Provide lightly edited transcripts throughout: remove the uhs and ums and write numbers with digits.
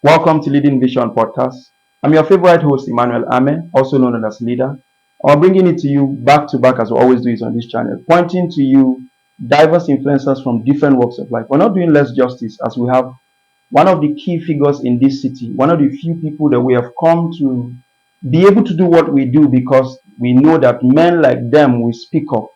Welcome to Leading Vision Podcast. I'm your favorite host, Emmanuel Ame, also known as Leader. I'm bringing it to you back to back as we always do it on this channel, pointing to you diverse influencers from different walks of life. We're not doing less justice as we have one of the key figures in this city, one of the few people that we have come to be able to do what we do because we know that men like them will speak up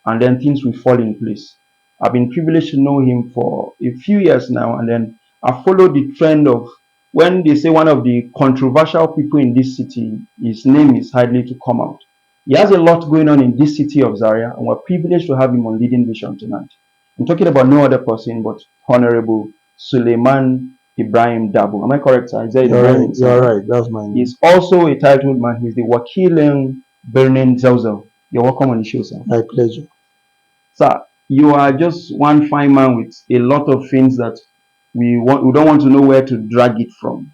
and then things will fall in place. I've been privileged to know him for a few years now, and then I followed the trend of when they say one of the controversial people in this city, his name is hardly to come out. He has a lot going on in this city of Zaria, and we're privileged to have him on Leading Vision tonight. I'm talking about no other person but Honorable SULEIMAN Ibrahim DABO. Am I correct, sir? Is that Ibrahim? You're right. That's my name. He's also a titled man. He's the Wakilin Bernin Zelzel. You're welcome on the show, sir. My pleasure. Sir, you are just one fine man with a lot of things that we don't want to know where to drag it from.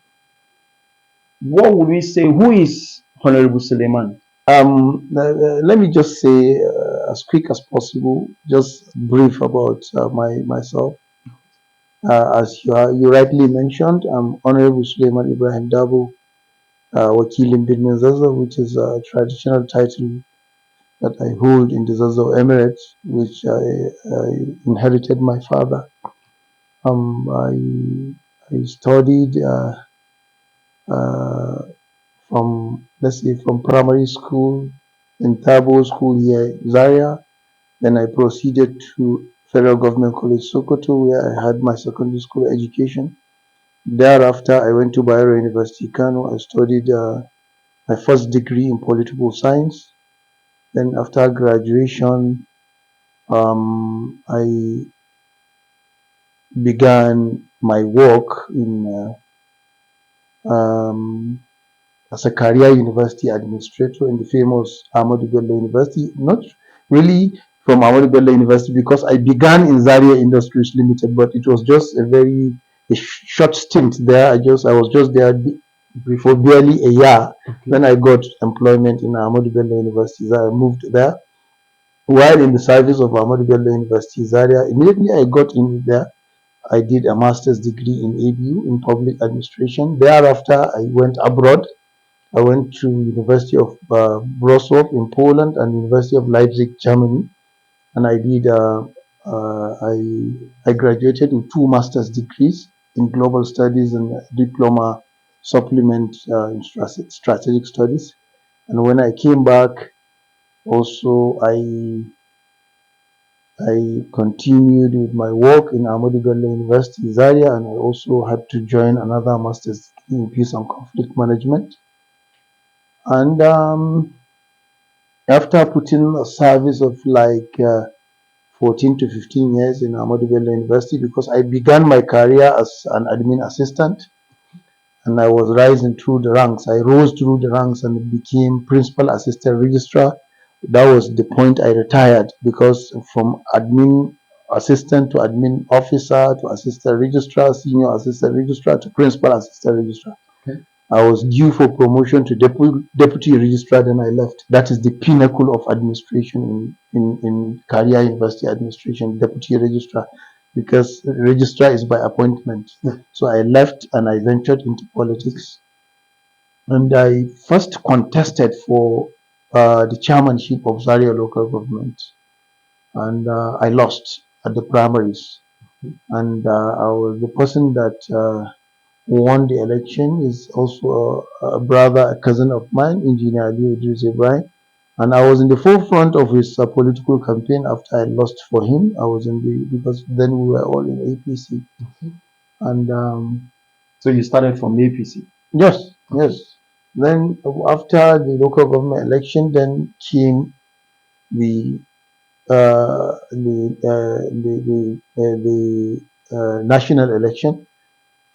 What would we say? Who is Honorable Suleiman? Let me just say as quick as possible, just brief about myself. As you rightly mentioned, I'm Honorable Suleiman Ibrahim Dabo, Wakil in Birnin Zazzau, which is a traditional title that I hold in the Zazzau Emirates, which I inherited my father. I studied from primary school in DABO school here Zaria. Then I proceeded to Federal Government College Sokoto, where I had my secondary school education. Thereafter, I went to Bayero University Kano. I studied my first degree in political science. Then after graduation, I began my work in as a career university administrator in the famous Ahmadu Bello University. Not really from Ahmadu Bello University because I began in Zaria Industries Limited, but it was just a short stint there. I was just there for barely a year. Then I got employment in Ahmadu Bello University. I moved there. While in the service of Ahmadu Bello University Zaria, immediately I got in there. I did a master's degree in ABU in public administration. Thereafter, I went abroad. I went to University of Wrocław in Poland and University of Leipzig, Germany, and I did. I graduated with 2 master's degrees in global studies and diploma supplement in strategic studies. And when I came back, also I continued with my work in Ahmadu Bello University Zaria, and I also had to join another master's degree in peace and conflict management. And after putting a service of like 14 to 15 years in Ahmadu Bello University, because I began my career as an admin assistant and I was rising through the ranks. I rose through the ranks and became principal assistant registrar. That was the point I retired, because from admin assistant to admin officer to assistant registrar, senior assistant registrar to principal assistant registrar. Okay. I was due for promotion to deputy registrar, then I left. That is the pinnacle of administration in career university administration, deputy registrar, because registrar is by appointment. So I left and I ventured into politics. And I first contested for the chairmanship of Zaria local government, and I lost at the primaries. And I was the person that who won the election is also a brother, a cousin of mine, Engineer Ali Idris Ibrahim. And I was in the forefront of his political campaign after I lost for him. I was because then we were all in APC. And so you started from APC? Yes, yes. Then after the local government election, then came the national election,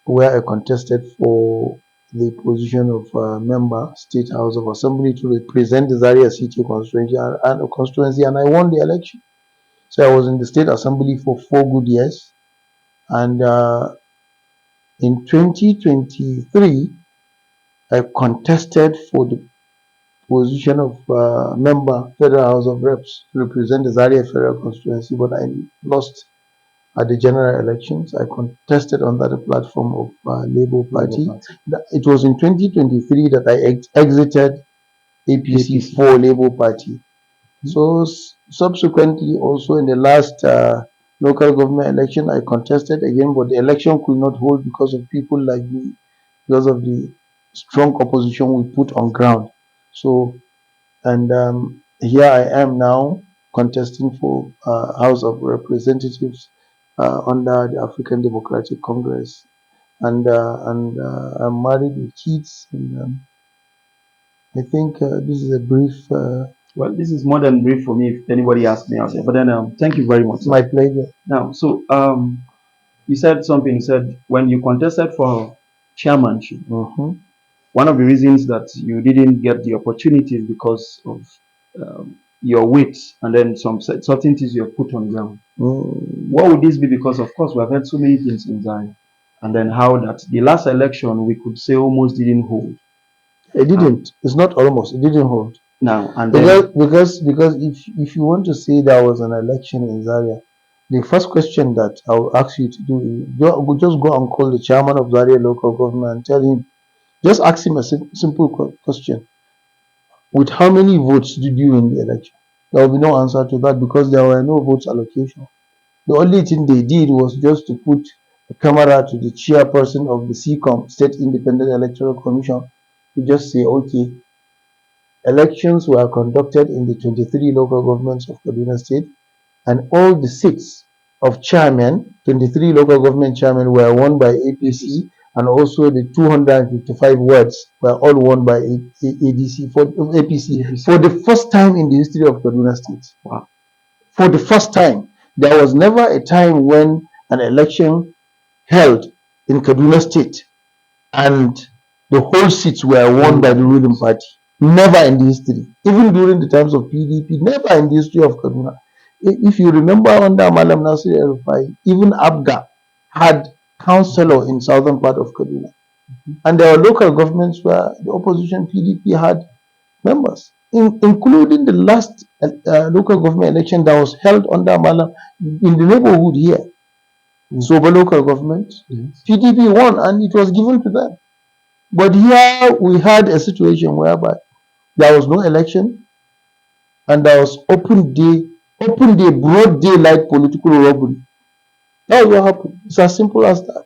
where I contested for the position of member State House of Assembly to represent the Zaria City constituency, and I won the election. So I was in the State Assembly for 4 good years, and in 2023 I contested for the position of member Federal House of Reps to represent the Zaria Federal constituency, but I lost at the general elections. I contested under the platform of Labour Party. It was in 2023 that I exited APC for Labour Party. So subsequently, also in the last local government election, I contested again, but the election could not hold because of people like me, because of the strong opposition we put on ground. So, and here I am now contesting for House of Representatives under the African Democratic Congress, and I'm married with kids, and I think this is a brief. Well, this is more than brief for me if anybody asks me out there. But then, thank you very much, sir. My pleasure. Now, so you said something. You said when you contested for chairmanship, one of the reasons that you didn't get the opportunity is because of your weight and then some certain things you have put on ground. What would this be? Because of course we have had so many things in Zaria, and then how that the last election we could say almost didn't hold. It didn't. It's not almost. It didn't hold. Now and then because if you want to say there was an election in Zaria, the first question that I will ask you to do is just go and call the chairman of Zaria local government and tell him, just ask him a simple question. With how many votes did you win the election? There will be no answer to that because there were no votes allocation. The only thing they did was just to put a camera to the chairperson of the SECOM, State Independent Electoral Commission, to just say, okay, elections were conducted in the 23 local governments of Kaduna State, and all the seats of chairmen, 23 local government chairmen, were won by APC, and also the 255 wards were all won by APC for the first time in the history of Kaduna State. Wow. For the first time. There was never a time when an election held in Kaduna State and the whole seats were won by the ruling party. Never in the history. Even during the times of PDP, never in the history of Kaduna. If you remember under Malam Nasir El-Rufai, even Abga had councillor in southern part of Kaduna. And there were local governments where the opposition PDP had members, including the last local government election that was held under Malam in the neighborhood here. Soba local government, PDP won and it was given to them. But here we had a situation whereby there was no election and there was open day, broad daylight political robbery. That was what happened. It's as simple as that.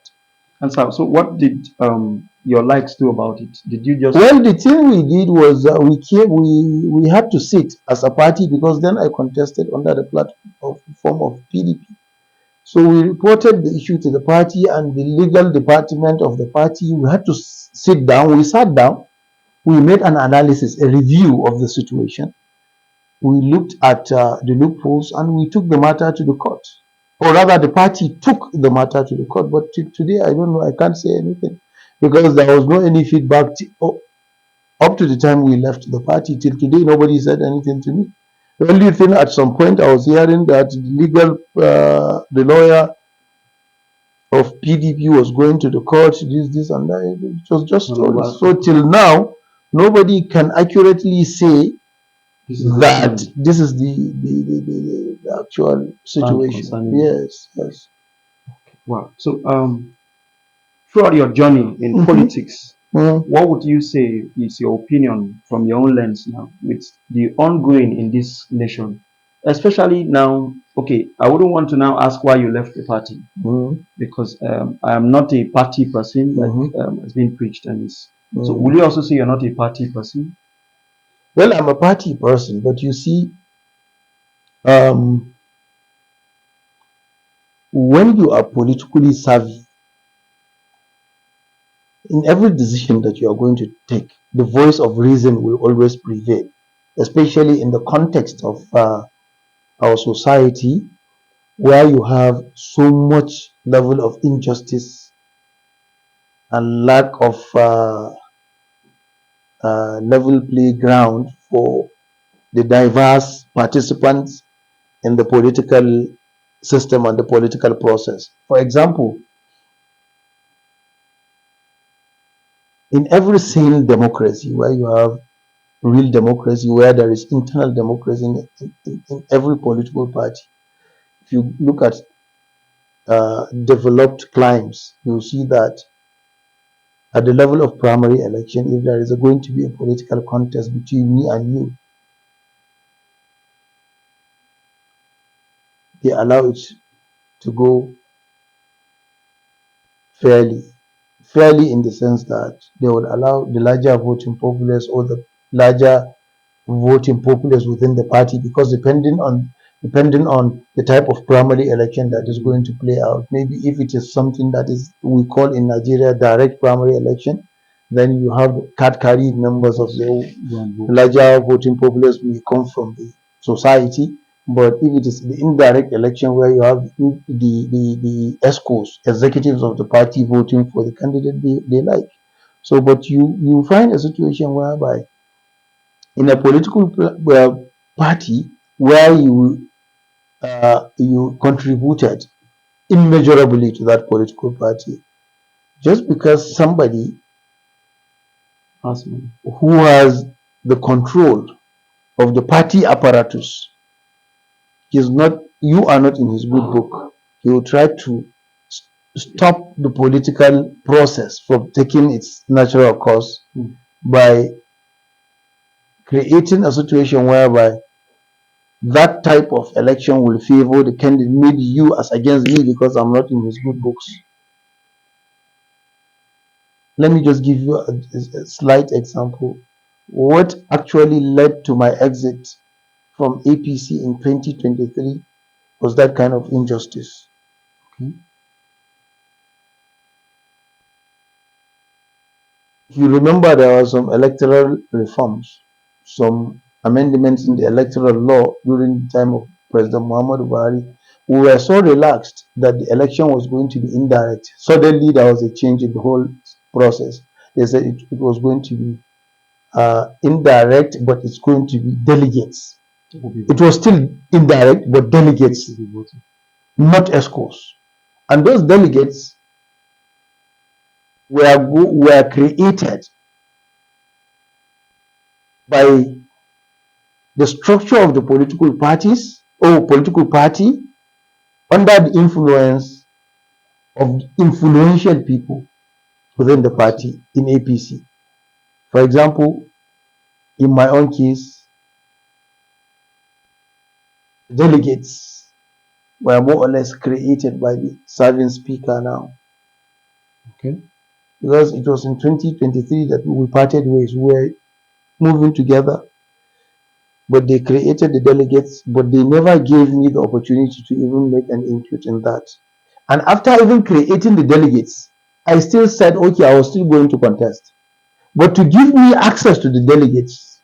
And so what did your likes do about it? Did you just... Well, the thing we did was we had to sit as a party because then I contested under the platform of PDP. So we reported the issue to the party and the legal department of the party. We had to sit down. We sat down. We made an analysis, a review of the situation. We looked at the loopholes and we took the matter to the court. Or rather, the party took the matter to the court. But today, I don't know. I can't say anything because there was no any feedback up to the time we left the party. Till today, nobody said anything to me. The only thing at some point I was hearing that the lawyer of PDP was going to the court, this and that. It was just stories. So till now, nobody can accurately say that this is the actual situation. Yes. Wow. So throughout your journey in politics, what would you say is your opinion from your own lens now with the ongoing in this nation? Especially now, okay, I wouldn't want to now ask why you left the party because I am not a party person like has been preached and is. So will you also say you're not a party person? Well, I'm a party person, but you see, when you are politically savvy, in every decision that you are going to take, the voice of reason will always prevail, especially in the context of our society, where you have so much level of injustice and lack of level playground for the diverse participants in the political system and the political process. For example, in every sane democracy where you have real democracy, where there is internal democracy in every political party, if you look at developed climes, you'll see that at the level of primary election, if there is going to be a political contest between me and you, they allow it to go fairly. Fairly in the sense that they would allow the larger voting populace or the larger voting populace within the party, because depending on the type of primary election that is going to play out, maybe if it is something that is we call in Nigeria direct primary election, then you have card carrying members of the larger voting populace may come from the society. But if it is the indirect election where you have the ESCOs, executives of the party, voting for the candidate they like. So, but you find a situation whereby in a political party where you contributed immeasurably to that political party, just because somebody who has the control of the party apparatus you are not in his good book, he will try to stop the political process from taking its natural course by creating a situation whereby that type of election will favor the candidate, maybe you as against me because I'm not in his good books. Let me just give you a slight example. What actually led to my exit from APC in 2023 was that kind of injustice. Okay. If you remember, there were some electoral reforms, some amendments in the electoral law during the time of President Muhammadu Buhari. We were so relaxed that the election was going to be indirect. Suddenly, there was a change in the whole process. They said it was going to be indirect, but it's going to be delegates. It was still indirect, but delegates, not ESCOs. And those delegates were created by the structure of the political parties or political party under the influence of influential people within the party in APC. For example, in my own case, delegates were more or less created by the serving speaker now. Okay. Because it was in 2023 that we parted ways. We were moving together, but they created the delegates, but they never gave me the opportunity to even make an input in that. And after even creating the delegates, I still said, okay, I was still going to contest. But to give me access to the delegates,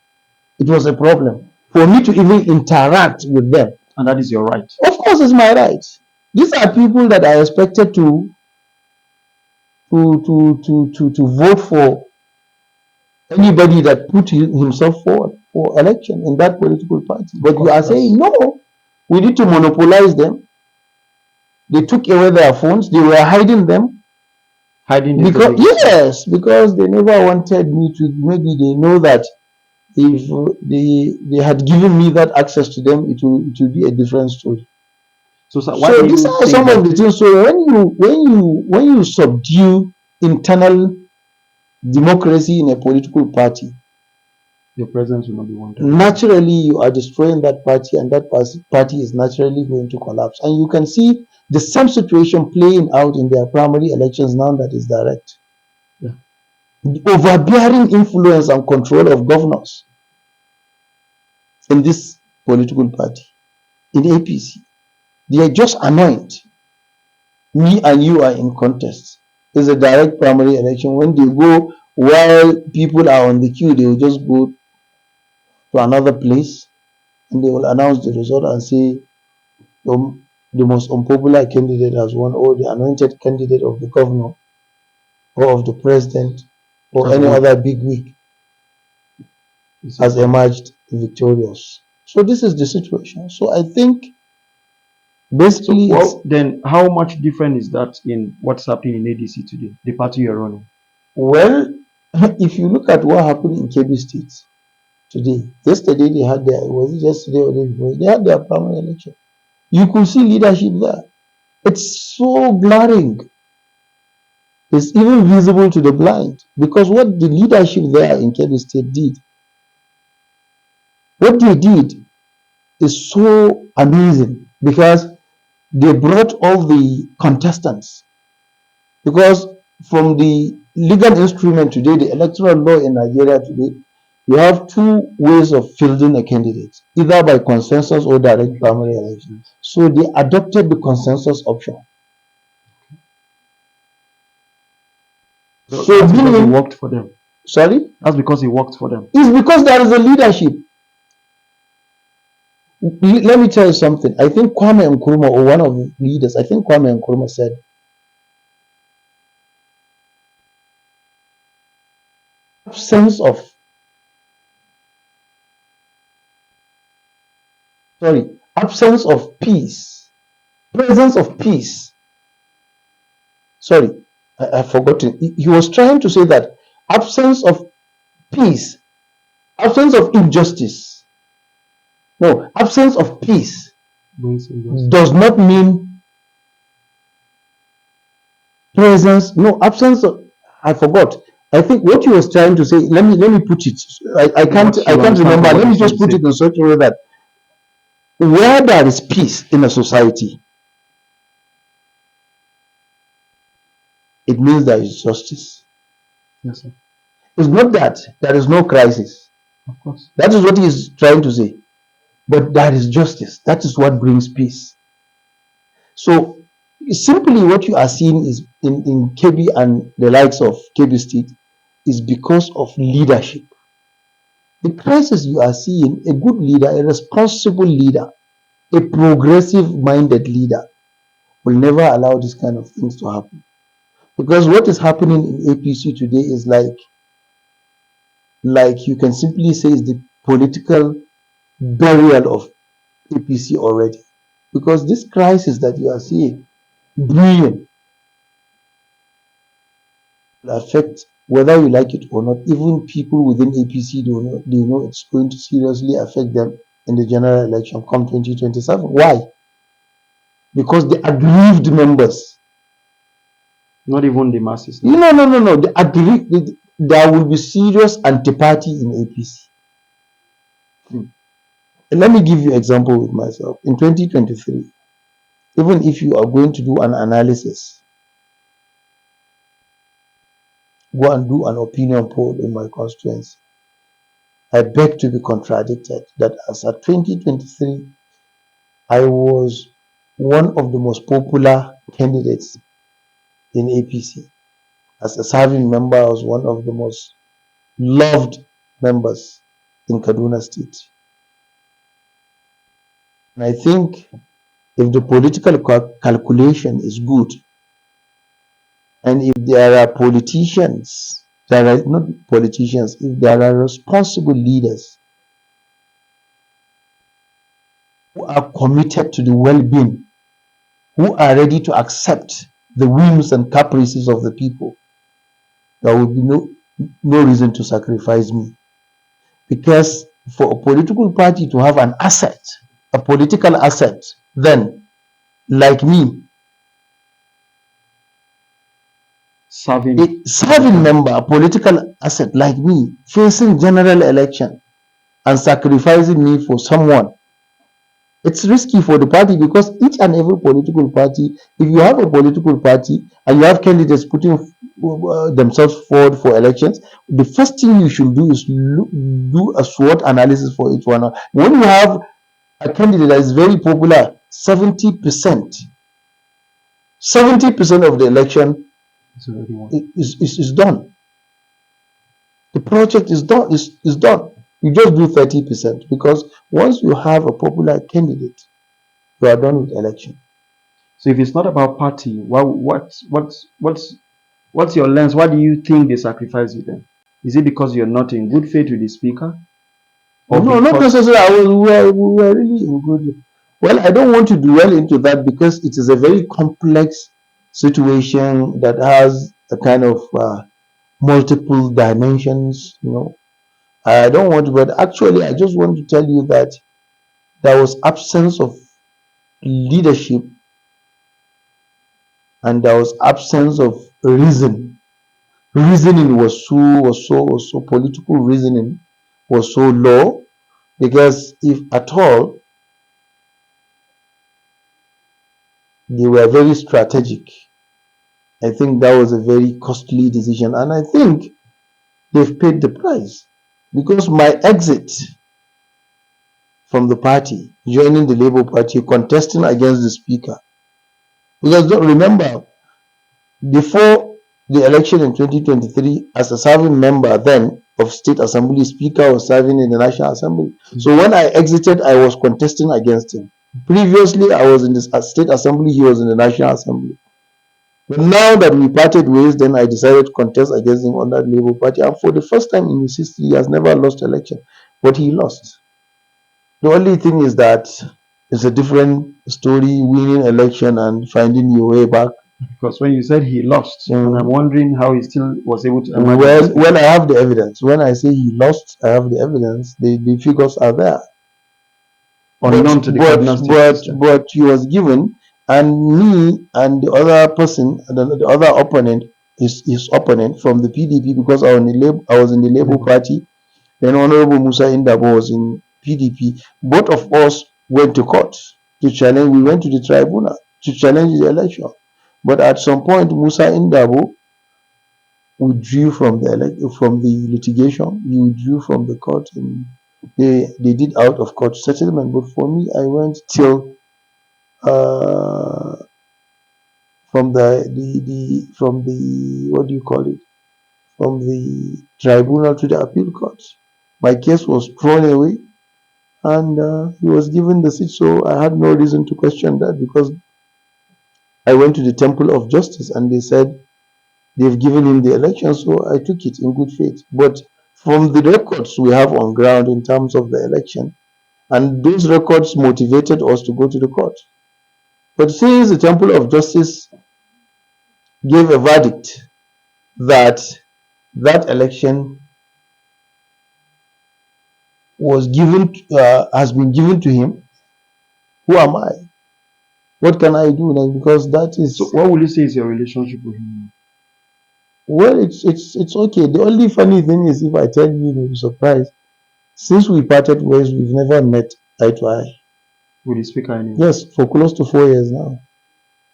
it was a problem for me to even interact with them. And that is your right. Of course, it's my right. These are people that I expected to vote for anybody that put himself forward for election in that political party. But you are saying, no, we need to monopolize them. They took away their phones. They were hiding them. Because they never wanted me to. Maybe they know that if they had given me that access to them, it will be a different story. So these are some of the things. So when you subdue internal democracy in a political party, your presence will not be wanted. Naturally, you are destroying that party, and that party is naturally going to collapse. And you can see the same situation playing out in their primary elections now that is direct. Yeah. The overbearing influence and control of governors in this political party, in APC, they are just anoint. Me and you are in contest. It's a direct primary election. When they go, while people are on the queue, they will just go to another place and they will announce the result and say the most unpopular candidate has won, or the anointed candidate of the governor or of the president or any other big wig has emerged victorious. So this is the situation. So I think basically, then how much different is that in what's happening in ADC today, the party you're running? Well, if you look at what happened in Kebbi State today, yesterday they had their, was it yesterday or the day before, they had their primary election. You could see leadership there. It's so glaring. It's even visible to the blind because what the leadership there in Kebbi State did, what they did is so amazing because they brought all the contestants. Because from the legal instrument today, the electoral law in Nigeria today, you have two ways of fielding a candidate, either by consensus or direct primary election. So they adopted the consensus option. So So that's because it meaning, worked for them. sorry, That's because it worked for them. it's because there is a leadership. Let me tell you something. I think Kwame Nkrumah, or one of the leaders, I think Kwame Nkrumah said, absence of, absence of peace, presence of peace. Sorry, I've forgotten. He was trying to say that absence of peace, absence of injustice, no, absence of peace does not mean presence. No, absence of, I forgot. I think what you was trying to say. Let me put it. I can't remember. Let me just put it in such a way that where there is peace in a society, it means there is justice. Yes, sir. It's not that there is no crisis. Of course. That is what he is trying to say. But there is justice. That is what brings peace. So simply what you are seeing is in Kebbi and the likes of Kebbi State is because of leadership. The crisis you are seeing, a good leader, a responsible leader, a progressive minded leader will never allow these kind of things to happen. Because what is happening in APC today is like you can simply say is the political burial of APC already. Because this crisis that you are seeing brewing will affect whether you like it or not. Even people within APC they know it's going to seriously affect them in the general election come 2027. Why? Because the aggrieved members. Not even the masses. No. The aggrieved, there will be serious anti-party in APC. Let me give you an example with myself. In 2023, even if you are going to do an analysis, go and do an opinion poll in my constituency. I beg to be contradicted that as at 2023, I was one of the most popular candidates in APC. As a serving member, I was one of the most loved members in Kaduna State. And I think if the political calculation is good, and if there are politicians, there are not politicians, if there are responsible leaders who are committed to the well-being, who are ready to accept the whims and caprices of the people, there will be no reason to sacrifice me. Because for a political party to have an asset, a political asset, then like me, serving member, a political asset like me, facing general election and sacrificing me for someone, it's risky for the party because each and every political party, if you have a political party and you have candidates putting themselves forward for elections, the first thing you should do is do a SWOT analysis for each one. When you have a candidate that is very popular, 70% of the election is done. The project is done. Is done. You just do 30% because once you have a popular candidate, you are done with election. So if it's not about party, what's your lens? Why do you think they sacrifice you then? Is it because you're not in good faith with the speaker? Or no, not necessarily. We were really in good. Well, I don't want to dwell into that because it is a very complex situation that has a kind of multiple dimensions. I don't want to, but actually, I just want to tell you that there was absence of leadership and there was absence of reason. Reasoning was so political reasoning was so low, because if at all they were very strategic, I think that was a very costly decision, and I think they've paid the price, because my exit from the party, joining the Labour Party, contesting against the speaker, because don't remember, before the election in 2023, as a serving member then of State Assembly, Speaker was serving in the National Assembly. So when I exited, I was contesting against him. Previously, I was in the State Assembly, he was in the National Assembly. But now that we parted ways, then I decided to contest against him under the Labour Party. And for the first time in his history, he has never lost election, but he lost. The only thing is that it's a different story, winning election and finding your way back. Because when you said he lost, and I'm wondering how he still was able to emerge. Well, I have the evidence. When I say he lost, I have the evidence. The figures are there. Unknown to the Cardinal State but he was given, and me and the other person, the other opponent, his opponent from the PDP, because I was in the Labour Party. Then Honorable Musa Indabo was in PDP. Both of us went to court to challenge. We went to the tribunal to challenge the election. But at some point, Musa Indabo withdrew from the litigation. He withdrew from the court, and they did out of court settlement. But for me, I went till from the what do you call it, from the tribunal to the appeal court. My case was thrown away, and he was given the seat. So I had no reason to question that, because I went to the Temple of Justice and they said they've given him the election. So I took it in good faith. But from the records we have on ground in terms of the election, and those records motivated us to go to the court. But since the Temple of Justice gave a verdict that that election was has been given to him, who am I? What can I do now? Because that is. So what will you say is your relationship with him? Well, it's okay. The only funny thing is, if I tell you, you'll be surprised. Since we parted ways, we've never met eye to eye. With the speaker anyway? Yes, for close to 4 years now.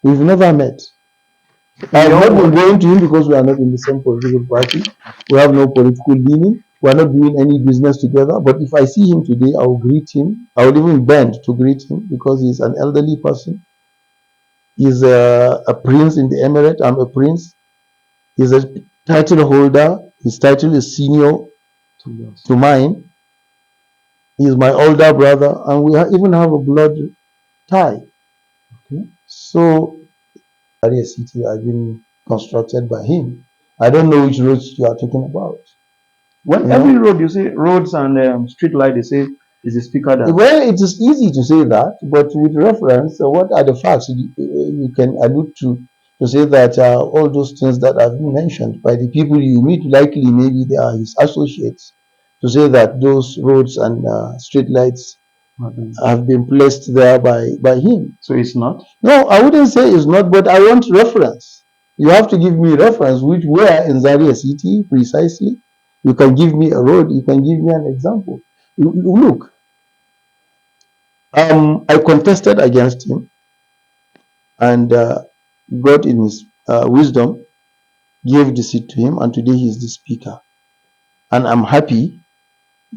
We've never met. I have not been going to him because we are not in the same political party. We have no political leaning. We are not doing any business together. But if I see him today, I will greet him. I will even bend to greet him, because he's an elderly person. He's a prince in the Emirate. I'm a prince. He's a title holder. His title is senior to mine. He's my older brother, and we even have a blood tie. Okay. So, Zaria City has been constructed by him. I don't know which roads you are talking about. When every road, you say roads and street light, they say is the speaker that. Well, it is easy to say that, but with reference, what are the facts you can allude to say that all those things that have been mentioned by the people you meet, likely maybe they are his associates, to say that those roads and street lights have been placed there by him. So it's not? No, I wouldn't say it's not, but I want reference. You have to give me reference, where in Zaria City precisely. You can give me a road, you can give me an example. Look, I contested against him, and God in his wisdom gave the seat to him, and today he is the speaker. And I'm happy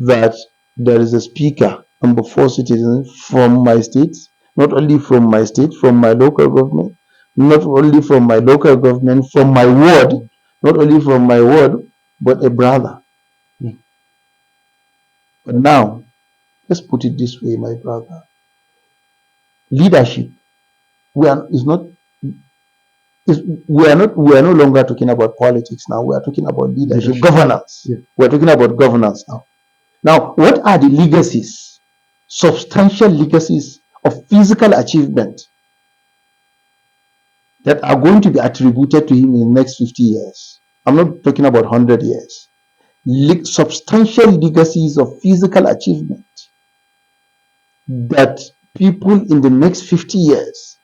that there is a speaker, number 4 citizen from my state, not only from my state, from my local government, not only from my local government, from my ward, not only from my ward, but a brother. But now, let's put it this way, my brother. Leadership, we are no longer talking about politics now. We are talking about leadership, governance. Yeah. We are talking about governance now. Now, what are the legacies, substantial legacies of physical achievement that are going to be attributed to him in the next 50 years? I'm not talking about 100 years. Substantial legacies of physical achievement that people in the next 50 years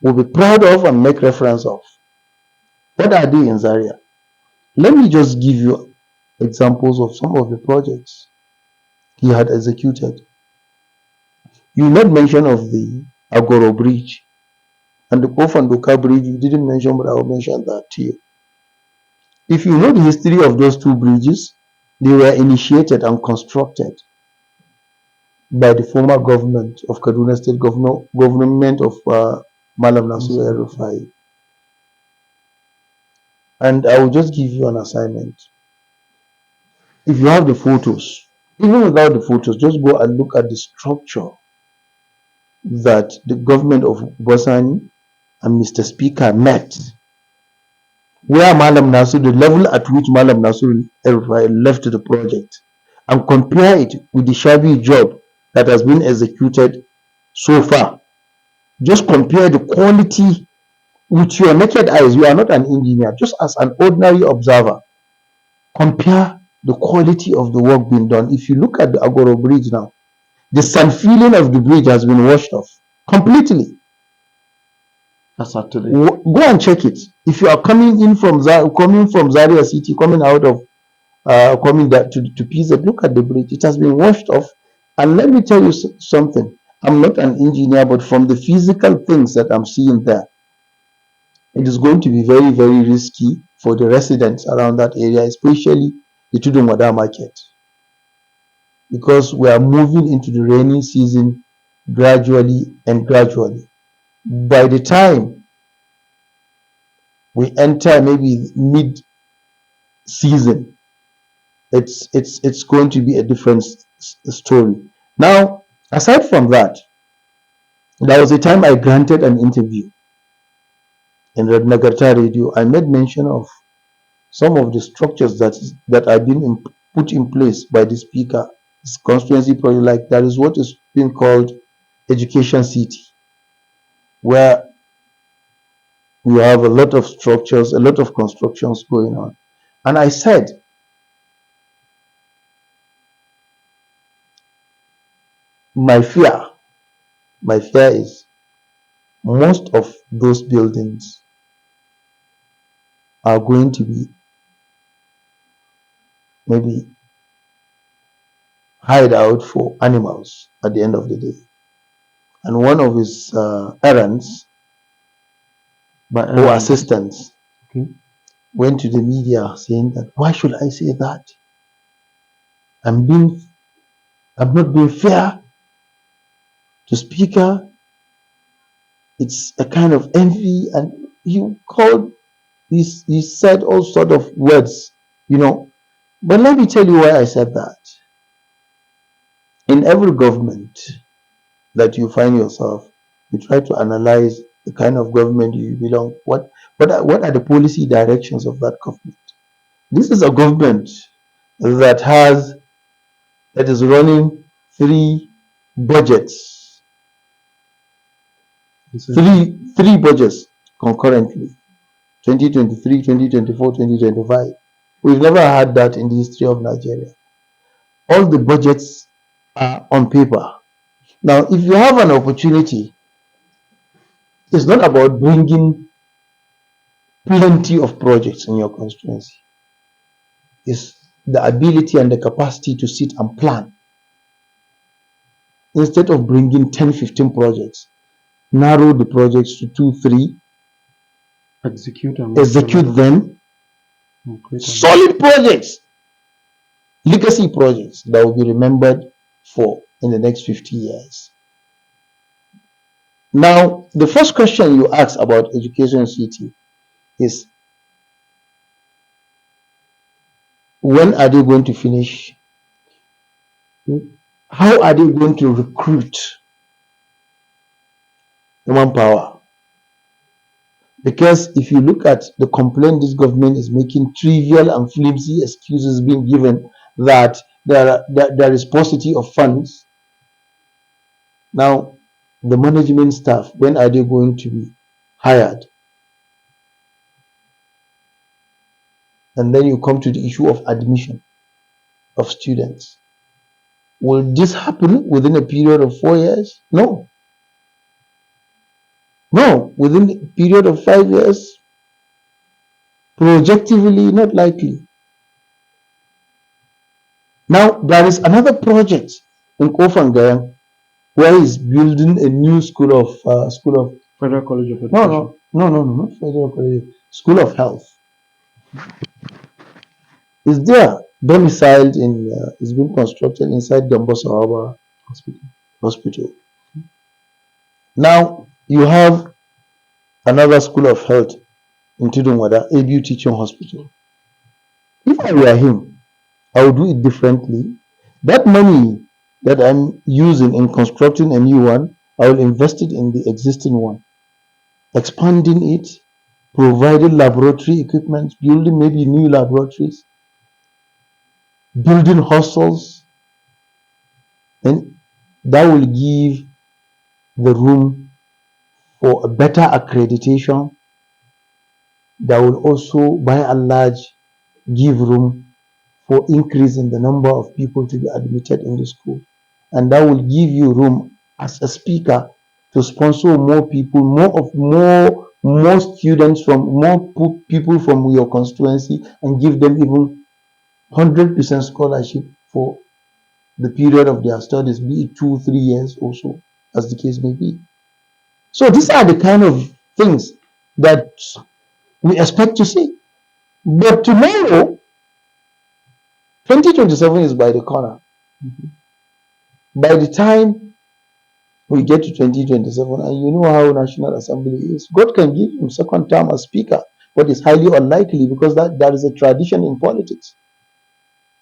will be proud of and make reference of. What are they in Zaria? Let me just give you examples of some of the projects he had executed. You made mention of the Agoro Bridge and the Kofandoka Bridge. You didn't mention, but I will mention that to you. If you know the history of those two bridges, they were initiated and constructed by the former government of Kaduna State, government of Malam Nasir El-Rufai. And I will just give you an assignment. If you have the photos, even without the photos, just go and look at the structure that the government of Bosani and Mr. Speaker met, where Malam Nasir, the level at which Malam Nasir El-Rufai left the project, and compare it with the shabby job that has been executed so far. Just compare the quality with your naked eyes. You are not an engineer, just as an ordinary observer. Compare the quality of the work being done. If you look at the Agoro Bridge now, the sand feeling of the bridge has been washed off completely. That's actually. Go and check it. If you are coming in from Zaria City, coming out of coming that to PZ, look at the bridge. It has been washed off. And let me tell you something. I'm not an engineer, but from the physical things that I'm seeing there, it is going to be very, very risky for the residents around that area, especially the Tudunwada market, because we are moving into the rainy season gradually and gradually. By the time we enter maybe mid-season, it's going to be a different story. Now, aside from that, there was a time I granted an interview in Red Nagarta Radio. I made mention of some of the structures that are being put in place by the speaker. This constituency project, like that is what is being called Education City, where we have a lot of structures, a lot of constructions going on. And I said, my fear is most of those buildings are going to be maybe hideout for animals at the end of the day. And one of his errands or assistants went to the media saying that, why should I say that? I'm not being fair to speaker. It's a kind of envy, and he said all sort of words, But let me tell you why I said that. In every government that you find yourself, you try to analyze the kind of government you belong. What are the policy directions of that government? This is a government that is running three budgets, three budgets concurrently, 2023, 2024, 2025. We've never had that in the history of Nigeria. All the budgets are on paper. Now, if you have an opportunity, it's not about bringing plenty of projects in your constituency. It's the ability and the capacity to sit and plan. Instead of bringing 10, 15 projects, narrow the projects to 2, 3, execute them. Solid projects, legacy projects that will be remembered for in the next 50 years. Now, the first question you ask about Education City is, when are they going to finish? How are they going to recruit human power? Because if you look at the complaint this government is making, trivial and flimsy excuses being given that there is paucity of funds. Now, the management staff, when are they going to be hired? And then you come to the issue of admission of students. Will this happen within a period of 4 years? No. No, within the period of 5 years, projectively, not likely. Now, there is another project in Kofangayang where he's building a new school of Federal College of no, Education. not Federal College, School of Health. Is there domiciled in, it's been constructed inside Gambosa Harbour Hospital. Now, you have another School of Health in Tidumwada, ABU Teaching Hospital. If I were him, I would do it differently. That money that I'm using in constructing a new one, I will invest it in the existing one, expanding it, providing laboratory equipment, building maybe new laboratories, building hostels, and that will give the room for a better accreditation. That will also, by and large, give room for increase in the number of people to be admitted in the school, and that will give you room as a speaker to sponsor more people, more students from more people from your constituency, and give them even 100% scholarship for the period of their studies, be it 2-3 years or so, as the case may be. So these are the kind of things that we expect to see. But tomorrow, 2027 is by the corner. By the time we get to 2027, and you know how National Assembly is, God can give him second term as speaker, but it's highly unlikely because that is a tradition in politics.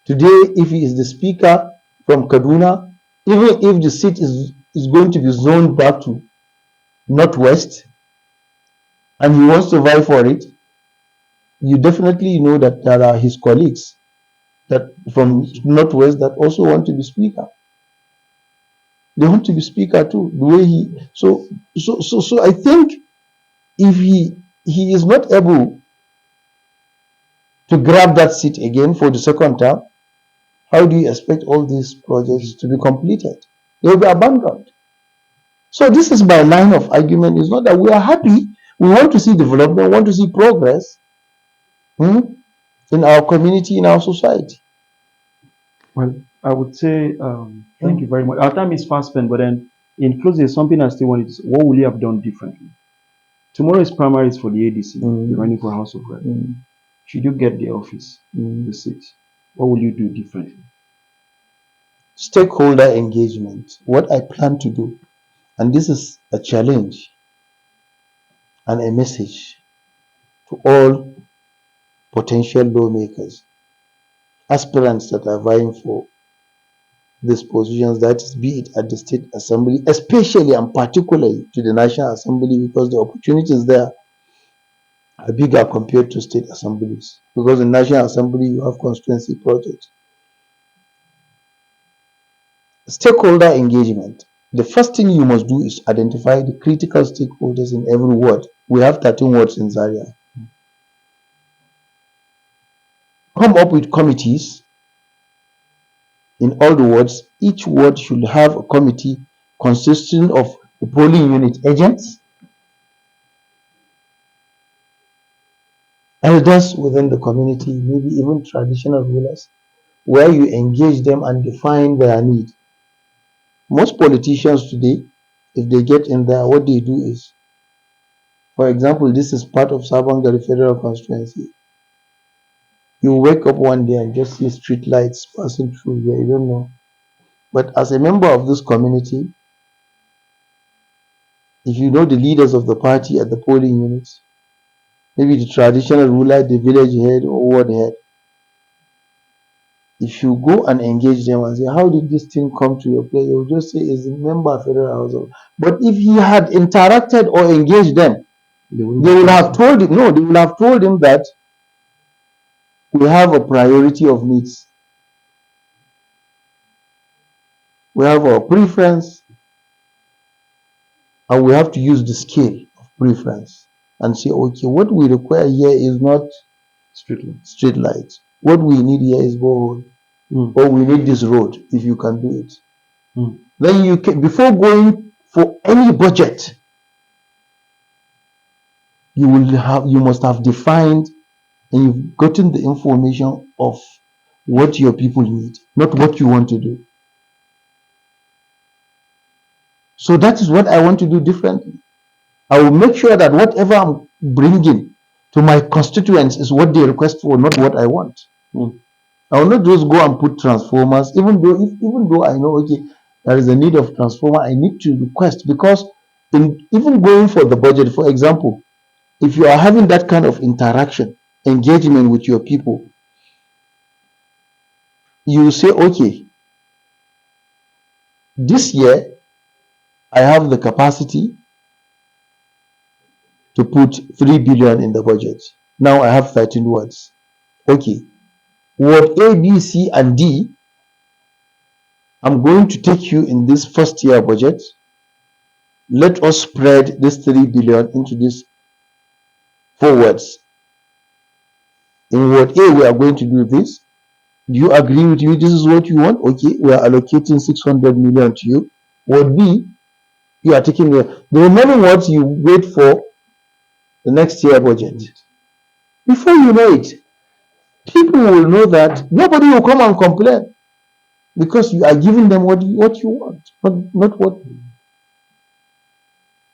Today, if he is the speaker from Kaduna, even if the seat is going to be zoned back to Northwest, and he wants to vie for it, you definitely know that there are his colleagues that from Northwest that also want to be speaker. They want to be speaker too. The way he so I think if he is not able to grab that seat again for the second term, how do you expect all these projects to be completed? They will be abandoned. So this is my line of argument. It's not that we are happy. We want to see development, want to see progress in our community, in our society. Well, I would say thank you very much. Our time is fast spent, but then in closing, there's something I still wanted to say. What will you have done differently? Tomorrow is primaries for the ADC, you're running for House of Rep. Should you get the office, the seat, what will you do differently? Stakeholder engagement, what I plan to do, and this is a challenge and a message to all potential lawmakers, aspirants that are vying for these positions, that is, be it at the State Assembly, especially and particularly to the National Assembly, because the opportunities there are bigger compared to state assemblies. Because in National Assembly, you have constituency projects. Stakeholder engagement. The first thing you must do is identify the critical stakeholders in every ward. We have 13 wards in Zaria. Come up with committees in all the wards. Each ward should have a committee consisting of the polling unit agents, elders within the community, maybe even traditional rulers, where you engage them and define their need. Most politicians today, if they get in there, what they do is, for example, this is part of Sabangari Federal Constituency. You wake up one day and just see street lights passing through here, you don't know. But as a member of this community, if you know the leaders of the party at the polling units, maybe the traditional ruler, the village head or ward head, if you go and engage them and say, how did this thing come to your place? They will just say, it's a member of Federal House. But if he had interacted or engaged them, they will have told him, no, they will have told him that we have a priority of needs. We have our preference, and we have to use the scale of preference and say, okay, what we require here is not street lights. What we need here is borehole, or we need this road, if you can do it. Then you can, before going for any budget, you must have defined and you've gotten the information of what your people need, not what you want to do. So that is what I want to do differently. I will make sure that whatever I'm bringing to my constituents is what they request for, not what I want. I will not just go and put transformers, even though I know, okay, there is a need of transformer, I need to request, because even going for the budget, for example, if you are having that kind of interaction, engagement with your people, you say, okay, this year I have the capacity to put 3 billion in the budget. Now I have 13 words. Okay, word A, B, C, and D, I'm going to take you in this first year budget. Let us spread this 3 billion into these 4 words. In word A, we are going to do this. Do you agree with me? This is what you want? Okay, we are allocating 600 million to you. Word B, you are taking the remaining words you wait for the next year budget. Before you know it, people will know that nobody will come and complain, because you are giving them what you want, not what.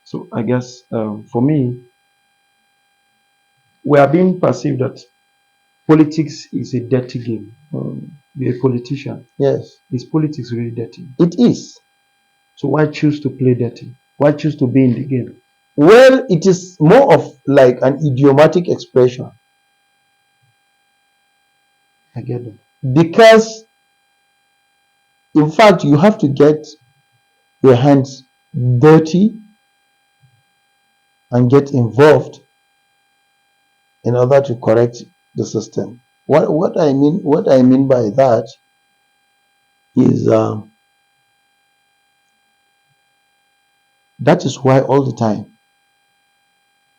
So I guess for me, we are being perceived that politics is a dirty game. You're a politician. Yes, Is politics really dirty? it is. So why choose to play dirty? Why choose to be in the game? Well, it is more of like an idiomatic expression, I get them. because in fact you have to get your hands dirty and get involved in order to correct the system. What I mean by that is that is why all the time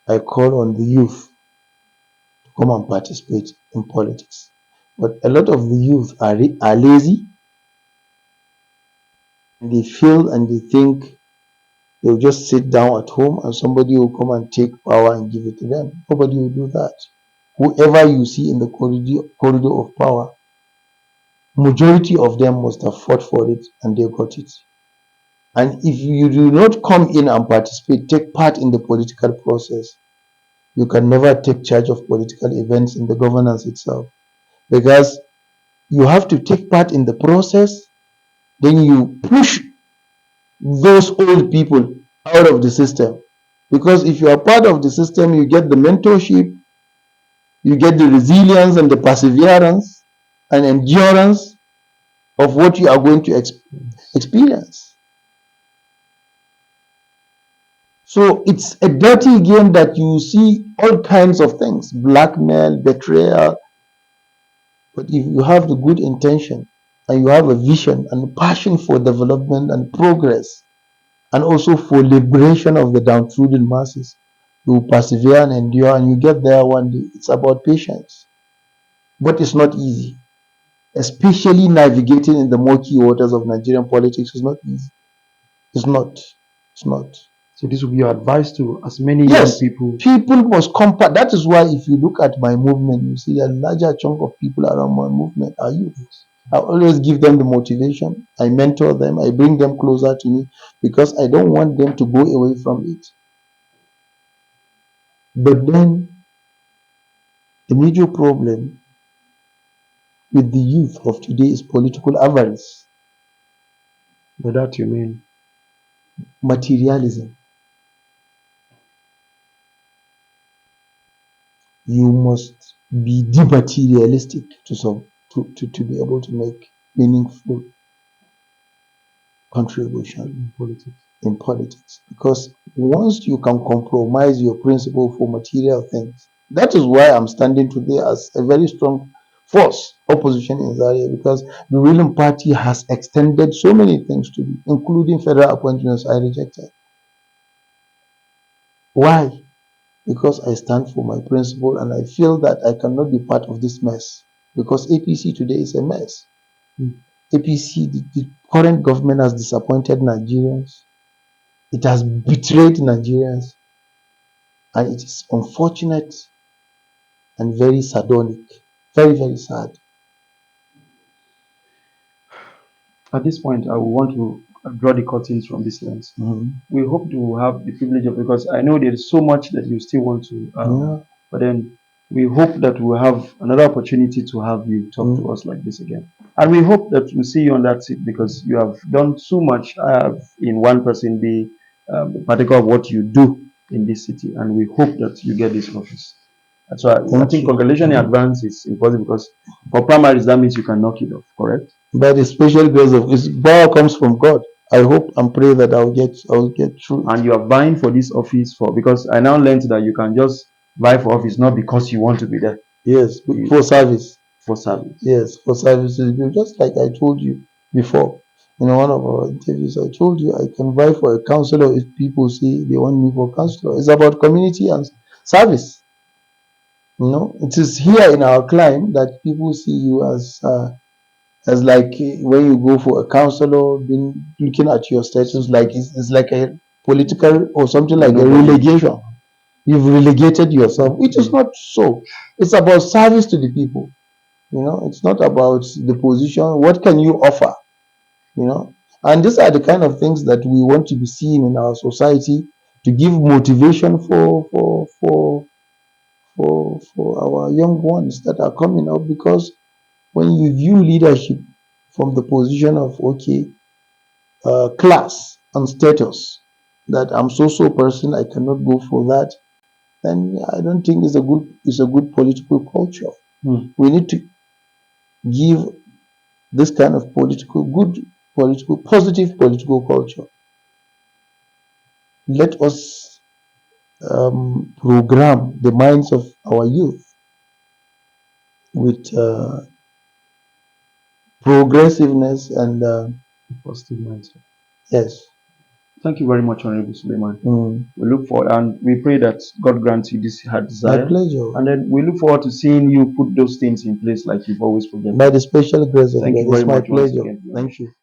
I call on the youth to come and participate in politics. But a lot of the youth are lazy, and they feel and they think they'll just sit down at home and somebody will come and take power and give it to them. Nobody will do that. Whoever you see in the corridor of power, majority of them must have fought for it and they got it. And if you do not come in and participate, take part in the political process, you can never take charge of political events in the governance itself, because you have to take part in the process, then you push those old people out of the system. Because if you are part of the system, you get the mentorship, you get the resilience and the perseverance and endurance of what you are going to experience. So it's a dirty game that you see all kinds of things, blackmail, betrayal. But if you have the good intention and you have a vision and passion for development and progress, and also for liberation of the downtrodden masses, you persevere and endure and you get there one day. It's about patience. But it's not easy. Especially navigating in the murky waters of Nigerian politics is not easy. It's not. It's not. So this will be your advice to as many Yes, young people. people must compact. That is why if you look at my movement, you see a larger chunk of people around my movement are youth. I always give them the motivation. I mentor them. I bring them closer to me, because I don't want them to go away from it. But then the major problem with the youth of today is political avarice, By that you mean materialism. You must be dematerialistic to be able to make meaningful contribution in politics. Because once you can compromise your principle for material things, that is why I'm standing today as a very strong force opposition in Zaria, because the ruling party has extended so many things to me, including federal appointments I rejected. Why? Because I stand for my principle and I feel that I cannot be part of this mess, because APC today is a mess. APC, the current government has disappointed Nigerians. It has betrayed Nigerians. And it is unfortunate and very sardonic. Very, very sad. At this point, I would want to draw the curtains from this lens. We hope to have the privilege of, because I know there is so much that you still want to, but then we hope that we'll have another opportunity to have you talk to us like this again. And we hope that we'll see you on that seat, because you have done so much in one person, be particular of what you do in this city, and we hope that you get this office. And so I think congratulations in advance is important, because for primaries, that means you can knock it off, correct? By the special grace of His power comes from God. I hope and pray that I'll get through. And you are vying for this office because I now learned that you can just vie for office not because you want to be there. Yes, for service. For service. Yes, for service. Just like I told you before in one of our interviews, I told you I can vie for a councillor if people say they want me for councillor. It's about community and service. It is here in our climb that people see you as like when you go for a councillor, looking at your status like it's like a political or something like a relegation. You've relegated yourself. It is not so. It's about service to the people. It's not about the position. What can you offer? And these are the kind of things that we want to be seen in our society to give motivation for our young ones that are coming up, because when you view leadership from the position of class and status, that I'm so person, I cannot go for that, then I don't think it's a good political culture. We need to give this kind of positive political culture. Let us program the minds of our youth with progressiveness and positive mindset. Yes. Thank you very much, Honorable Suleiman. We look forward, and we pray that God grants you this heart desire. My pleasure. And then we look forward to seeing you put those things in place like you've always put them. By the special grace of God. Thank you very much. My pleasure. Thank you.